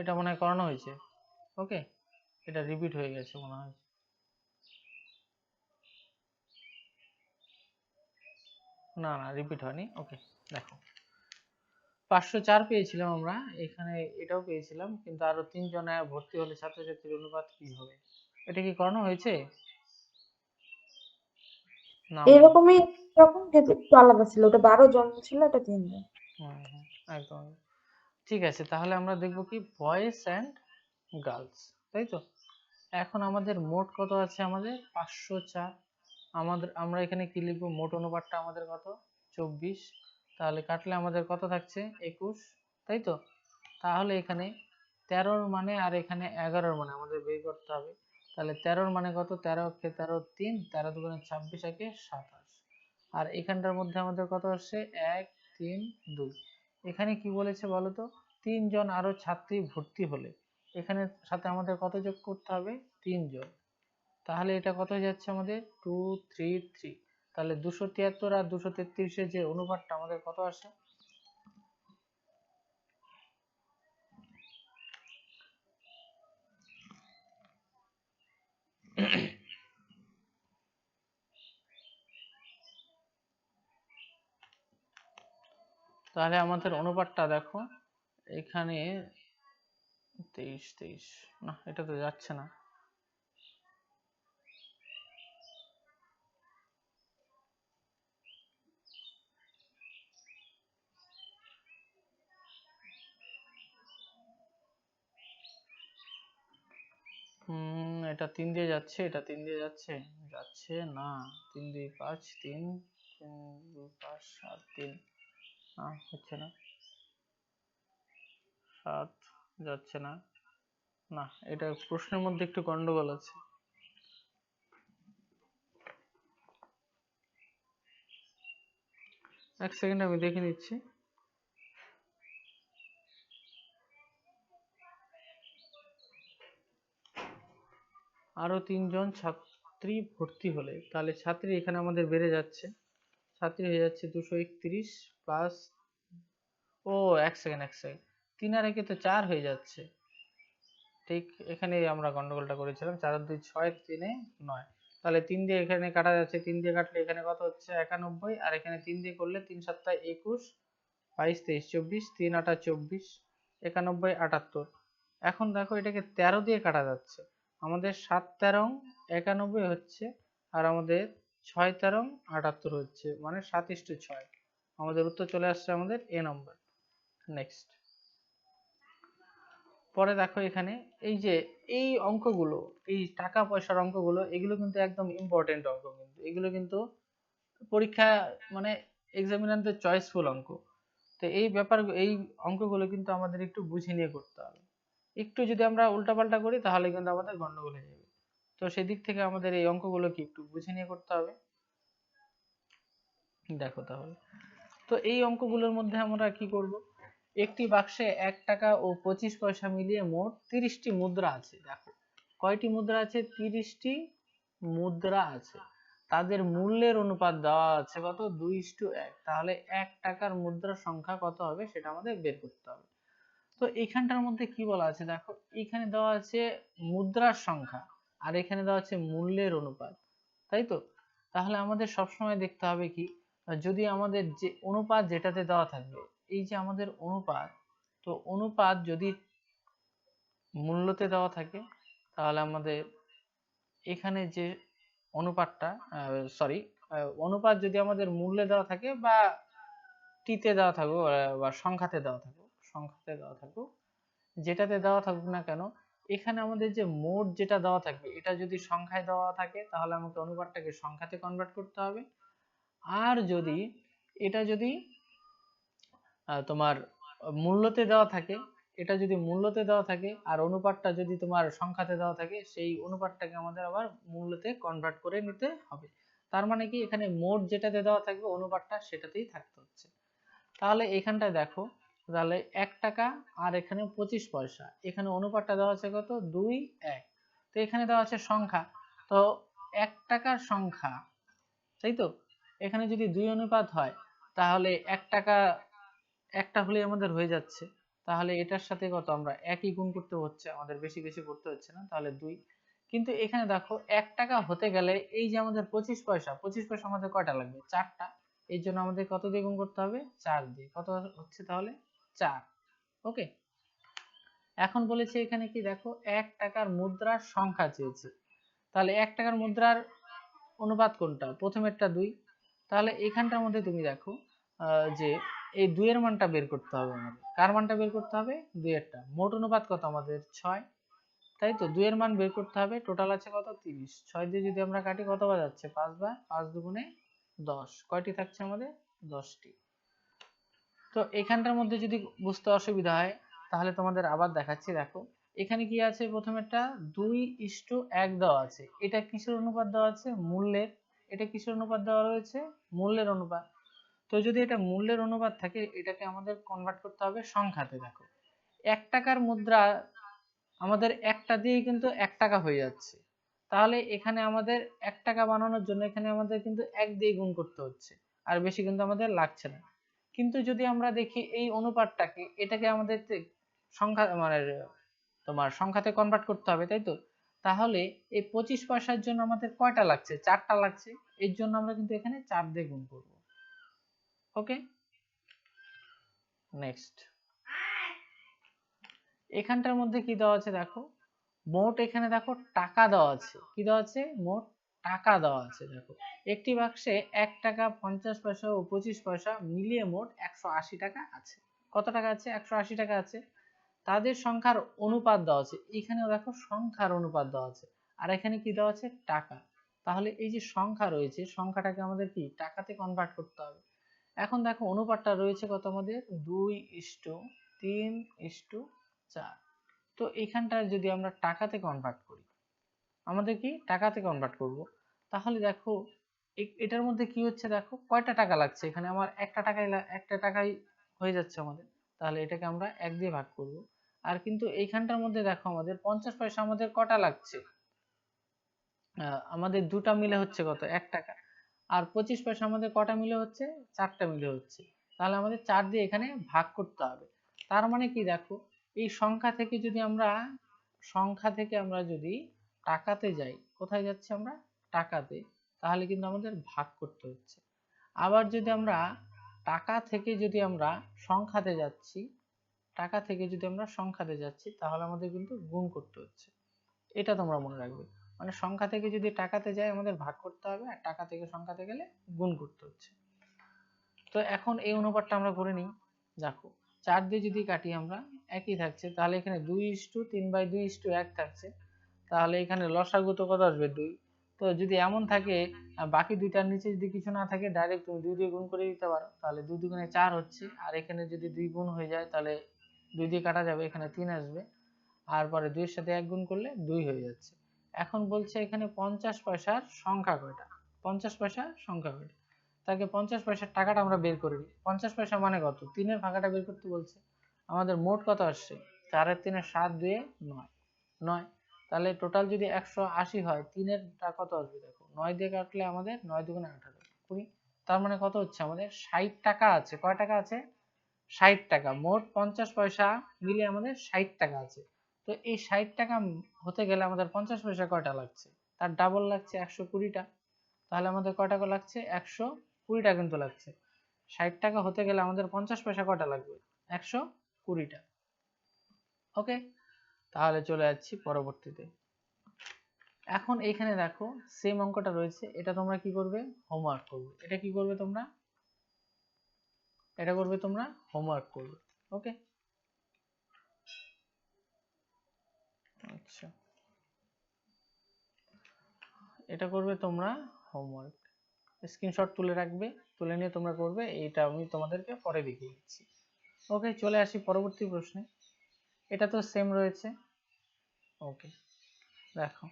এটা মনে হয় করানো হয়েছে, ওকে, এটা রিপিট হয়ে গেছে মনে হয়, না না রিপিট হয়নি। ওকে, দেখো 504 পেয়েছিলাম আমরা, এখানে এটাও পেয়েছিলাম, কিন্তু আরো 3 জনে ভর্তি হলে ছাত্রছাত্রীর অনুপাত কি হবে, এটা কি করানো হয়েছে না? এরকমই, এরকম কিন্তু একটু আলাদা ছিল, ওটা 12 জন ছিল, এটা 3 জন। একদম ঠিক আছে, তাহলে আমরা দেখব কি বয়েজ অ্যান্ড গার্লস, তাই তো? এখন আমাদের মোট কত আছে আমাদের 504, আমরা এখানে কি লিখবো, মোট অনুপাতটা আমাদের কত 24, তাহলে কাটলে আমাদের কত থাকছে 21, তাই তো। তাহলে এখানে 13র মানে আর এখানে 11র মানে আমাদের বের করতে হবে। তাহলে 13র মানে কত, 13 কে 13 3, 13 দুগুণে 26, একে 27, আর এখানটার মধ্যে আমাদের কত আসছে 1 3 2। এখানে কি বলেছে বলো তো, 3 জন আরো ছাত্রী ভর্তি হলে এখানে সাথে আমাদের কত যোগ করতে হবে, 3 জন। তাহলে এটা কত হয়ে যাচ্ছে আমাদের 2 3 3। তাহলে 273 আর 233 এর যে অনুপাতটা আমাদের কত আসে, তাহলে আমাদের অনুপাতটা দেখো এখানে 23 23, না এটা তো যাচ্ছে না। এটা 3 দিয়ে যাচ্ছে, এটা 3 দিয়ে যাচ্ছে, যাচ্ছে না। 3 2 5 3, 3 2 5 7 3, না হচ্ছে না। 7 যাচ্ছে না, না এটা প্রশ্নের মধ্যে একটু গন্ডগোল আছে। এক সেকেন্ড আমি দেখে নিচ্ছি। আরো 3 জন ছাত্রী ভর্তি হলে, তাহলে ছাত্রী এখানে আমাদের বেড়ে যাচ্ছে, ছাত্রী হয়ে যাচ্ছে 231 প্লাস, ও এক সেকেন্ড 3 আর 1 তো 4 হয়ে যাচ্ছে, ঠিক এখানে আমরা গন্ডগোলটা করেছিলাম। 4 আর 2 6, 3 এ 9, তাহলে 3 দিয়ে এখানে কাটা যাচ্ছে, 3 দিয়ে কাটলে এখানে কত হচ্ছে 91, আর এখানে 3 দিয়ে করলে 3 7 21, 22 23 24, 3 8 24, 91 78। এখন দেখো এটাকে 13 দিয়ে কাটা যাচ্ছে, আমাদের 7 13 91 হচ্ছে, আর আমাদের 6 13 78 হচ্ছে, মানে 7:6। আমাদের উত্তর চলে আসছে আমাদের এ নম্বর। নেক্সট, পরে দেখো এখানে এই যে এই অঙ্কগুলো, এই টাকা পয়সার অঙ্কগুলো, এগুলো কিন্তু একদম ইম্পর্টেন্ট অঙ্ক, কিন্তু এগুলো কিন্তু পরীক্ষা মানে এক্সামিনারদের চয়েসফুল অঙ্ক। তো এই ব্যাপার, এই অঙ্কগুলো কিন্তু আমাদের একটু বুঝে নিয়ে করতে হবে। একটু যদি আমরা উল্টাপাল্টা করি তাহলে কিন্তু আমাদের গন্ডগোল হয়ে যাবে। তো সেদিক থেকে আমাদের এই অঙ্কগুলো কি একটু বুঝে নিয়ে করতে হবে। দেখো তাহলে, তো এই অঙ্কগুলোর মধ্যে আমরা কি করব, একটি বাক্সে 1 টাকা ও 25 পয়সা মিলিয়ে মোট 30টি মুদ্রা আছে। দেখো কয়টি মুদ্রা আছে, 30টি মুদ্রা আছে, তাদের মূল্যের অনুপাত দেওয়া আছে কত, 2:1। তাহলে 1 টাকার মুদ্রার সংখ্যা কত হবে সেটা আমাদের বের করতে হবে। তো এইখানটার মধ্যে কি বলা আছে দেখো, এখানে দেওয়া আছে মুদ্রার সংখ্যা, আর এখানে দেওয়া আছে মূল্যের অনুপাত, তাই তো। তাহলে আমাদের সবসময় দেখতে হবে কি, যদি আমাদের যে অনুপাত যেটাতে দেওয়া থাকবে, এই যে আমাদের অনুপাত, তো অনুপাত যদি মূল্যতে দেওয়া থাকে, তাহলে আমাদের এখানে যে অনুপাতটা, সরি, অনুপাত যদি আমাদের মূল্যে দেওয়া থাকে বা টিতে দেওয়া থাকুক, বা সংখ্যাতে দেওয়া থাকুক, সংখ্যাতে দেওয়া থাকুক, যেটাতে দেওয়া থাকুক না কেন, এখানে আমাদের যে মোট যেটা দেওয়া থাকবে, এটা যদি সংখ্যায় দেওয়া থাকে তাহলে আমাকে অনুপাতটাকে সংখ্যাতে কনভার্ট করতে হবে। আর যদি এটা যদি তোমার মূল্যতে দেওয়া থাকে, এটা যদি মূল্যতে দেওয়া থাকে আর অনুপাতটা যদি তোমার সংখ্যাতে দেওয়া থাকে, সেই অনুপাতটাকে আমাদের আবার মূল্যতে কনভার্ট করে নিতে হবে। তার মানে কি, এখানে মোট যেটাতে দেওয়া থাকবে অনুপাতটা সেটাতেই থাকতে হচ্ছে। তাহলে এখানটায় দেখো, তাহলে 1 টাকা আর এখানে 25 পয়সা, এখানে অনুপাতটা দেওয়া আছে কত, 2 1। তো এখানে দেওয়া আছে সংখ্যা, তো 1 টাকার সংখ্যা, তাই তো। এখানে যদি 2 অনুপাত হয় তাহলে 1 টাকা একটা হলে আমাদের হয়ে যাচ্ছে, তাহলে এটার সাথে কত আমরা একই গুণ করতে হচ্ছে, আমাদের বেশি বেশি করতে হচ্ছে না, তাহলে 2। কিন্তু এখানে দেখো 1 টাকা হতে গেলে এই যে আমাদের 25 পয়সা, 25 পয়সা আমাদের কয়টা লাগবে, 4টা। এই জন্য আমাদের কত দিয়ে গুণ করতে হবে, 4 দিয়ে। কত হচ্ছে তাহলে, 4। ওকে, এখন বলেছে এখানে কি দেখো, 1 টাকার মুদ্রার সংখ্যা চেয়েছে, তাহলে 1 টাকার মুদ্রার অনুপাত কোনটা, প্রথমেরটা 2। তাহলে এখানটার মধ্যে তুমি দেখো যে এই 2 এর মানটা বের করতে হবে আমাদের, কার মানটা বের করতে হবে, 2 এরটা। মোট অনুপাত কত আমাদের 6, তাই তো 2 এর মান বের করতে হবে। টোটাল আছে কত 30, 6 দিয়ে যদি আমরা কাটি কত বাজাচ্ছে 5 বার, 5 দুগুণে 10, কয়টি থাকছে আমাদের 10টি। তো এখানটার মধ্যে যদি বুঝতে অসুবিধা হয় তাহলে তোমাদের আবার দেখাচ্ছি। দেখো এখানে কি আছে, প্রথমেরটা 2:1 দেওয়া আছে, এটা কিসের অনুপাত দেওয়া আছে, মূল্যের। এটা কিসের অনুপাত দেওয়া রয়েছে, মূল্যের অনুপাত। তো যদি এটা মূল্যের অনুপাত থাকে এটাকে আমাদের কনভার্ট করতে হবে সংখ্যাতে। দেখো 1 টাকার মুদ্রা আমাদের একটা দিয়েই কিন্তু 1 টাকা হয়ে যাচ্ছে, তাহলে এখানে আমাদের 1 টাকা বানানোর জন্য এখানে আমাদের কিন্তু 1 দিয়ে গুণ করতে হচ্ছে, আর বেশি কিন্তু আমাদের লাগছে না। কিন্তু যদি আমরা দেখি এই অনুপাতটাকে, এটাকে আমাদের সংখ্যা মানে তোমার সংখ্যাতে কনভার্ট করতে হবে, তাই তো। তাহলে এই 25 পয়সার জন্য আমাদের কয়টা লাগছে, 4টা লাগছে। এর জন্য আমরা কিন্তু এখানে 4 দিয়ে গুণ করব। ওকে, নেক্সট এখানটার মধ্যে কি দেওয়া আছে দেখো, মোট এখানে দেখো টাকা দেওয়া আছে, কি দেওয়া আছে, মোট টাকা দেওয়া আছে। দেখো একটি বাক্সে 1 টাকা, 50 পয়সা ও 25 পয়সা মিলিয়ে মোট 180 টাকা আছে। কত টাকা আছে, 180 টাকা আছে। তাদের সংখ্যার অনুপাত দেওয়া আছে, এখানেও দেখো সংখ্যার অনুপাত দেওয়া আছে, আর এখানে কি দেওয়া আছে, টাকা। তাহলে এই যে সংখ্যা রয়েছে, সংখ্যাটাকে আমাদের কি টাকাতে কনভার্ট করতে হবে। এখন দেখো অনুপাতটা রয়েছে কত আমাদের, 2:3:4। তো এইখানটা যদি আমরা টাকাতে কনভার্ট করি, আমাদের কি টাকাতে কনভার্ট করব, তাহলে দেখো এটার মধ্যে কি হচ্ছে, দেখো কয়টা টাকা লাগছে, এখানে আমার একটা টাকাই হয়ে যাচ্ছে আমাদের। তাহলে এটাকে আমরা 1 দিয়ে ভাগ করব। আর কিন্তু এইখানটার মধ্যে দেখো আমাদের 50 পয়সা আমাদের কটা লাগছে, আমাদের দুটা মিলে হচ্ছে কত, 1 টাকা। আর 25 পয়সা আমাদের কটা মিলে হচ্ছে, 4টা মিলে হচ্ছে। তাহলে আমাদের 4 দিয়ে এখানে ভাগ করতে হবে। তার মানে কি দেখো, এই সংখ্যা থেকে আমরা যদি টাকাতে যাই, কোথায় যাচ্ছি আমরা, টাকাতে, তাহলে কিন্তু আমাদের ভাগ করতে হচ্ছে। আবার যদি আমরা টাকা থেকে যদি আমরা সংখ্যাতে যাচ্ছি, তাহলে আমাদের কিন্তু গুণ করতে হচ্ছে। এটা তোমরা মনে রাখবে, মানে সংখ্যা থেকে যদি টাকাতে যাই আমাদের ভাগ করতে হবে, আর টাকা থেকে সংখ্যাতে গেলে গুণ করতে হচ্ছে। তো এখন এই অনুপাতটা আমরা করে নিই। দেখো 4 দিয়ে যদি কাটি আমরা একই থাকছে, তাহলে এখানে 2:3/2:1 থাকছে। তাহলে এখানে লসাগু তো কত আসবে, 2। তো যদি এমন থাকে বাকি দুইটার নিচে যদি কিছু না থাকে, ডাইরেক্ট তুমি 2 দিয়ে গুণ করে দিতে পারো, তাহলে 2 দুগুণে 4 হচ্ছে। আর এখানে যদি 2 গুণ হয়ে যায় তাহলে 2 দিয়ে কাটা যাবে, এখানে 3 আসবে। আর পরে 2 এর সাথে 1 গুণ করলে 2 হয়ে যাচ্ছে। এখন বলছে এখানে 50 পয়সার সংখ্যা কয়টা, 50 পয়সার সংখ্যা কয়টা। তাকে 50 পয়সার টাকাটা আমরা বের করে নিই। 50 পয়সা মানে কত, 3 এর ভাগাটা বের করতে বলছে। আমাদের মোট কত আসছে, 4 এর 3 7 2 9, 9। তাহলে টোটাল যদি 180 হয়, 3 এর কত আসবে দেখো, 9 দিয়ে কাটলে আমাদের 9 দুগুণে 18, 20। তার মানে কত হচ্ছে আমাদের 60 টাকা আছে। কয় টাকা আছে, 60 টাকা। মোট 50 পয়সা মিলে আমাদের 60 টাকা আছে। তো এই 60 টাকা হতে গেলে আমাদের 50 পয়সা কয়টা লাগছে, তার ডাবল লাগছে, 120টা। তাহলে আমাদের কয় টাকা লাগছে, 120টা কিন্তু লাগছে। 60 টাকা হতে গেলে আমাদের 50 পয়সা কয়টা লাগবে, 120টা। ওকে, তাহলে চলে যাচ্ছি পরবর্তীতে। এখন এইখানে দেখো সেম অঙ্কটা রয়েছে, এটা তোমরা কি করবে, হোমওয়ার্ক করবে। এটা কি করবে তোমরা, এটা করবে তোমরা হোমওয়ার্ক করবে। ওকে, আচ্ছা, এটা করবে তোমরা হোমওয়ার্ক, স্ক্রিনশট তুলে রাখবে, তুলে নিয়ে তোমরা করবে। এইটা আমি তোমাদেরকে পরে দেখিয়ে দিচ্ছি। ওকে, চলে আসি পরবর্তী প্রশ্নে। এটা তো সেম রয়েছে। ওকে, দেখো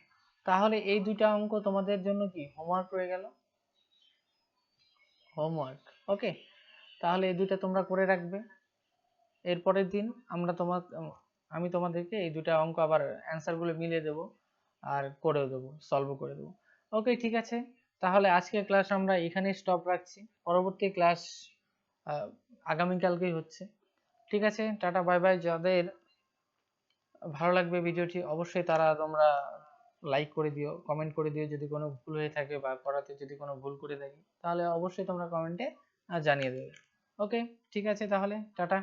তাহলে এই দুইটা অঙ্ক তোমাদের জন্য কি হোমওয়ার্ক রয়ে গেল, হোমওয়ার্ক। ওকে, তাহলে এই দুইটা তোমরা করে রাখবে। এরপরের দিন আমি তোমাদেরকে এই দুইটা অঙ্ক আবার অ্যান্সার গুলো মিলিয়ে দেবো, আর করেও দেবো, সলভ করে দেবো। ওকে, ঠিক আছে, তাহলে আজকের ক্লাস আমরা এখানেই স্টপ রাখছি। পরবর্তী ক্লাস আগামীকালকেই হচ্ছে। ঠিক আছে, টাটা বাই বাই। যাদের ভালো লাগবে ভিডিওটি অবশ্যই তোমরা লাইক করে দিও, কমেন্ট করে দিও যদি কোনো ভুল হয়ে থাকে বা পড়াতে যদি কোনো ভুল করে থাকি, তাহলে অবশ্যই তোমরা কমেন্টে জানিয়ে দেবে। ওকে, ঠিক আছে, তাহলে টাটা।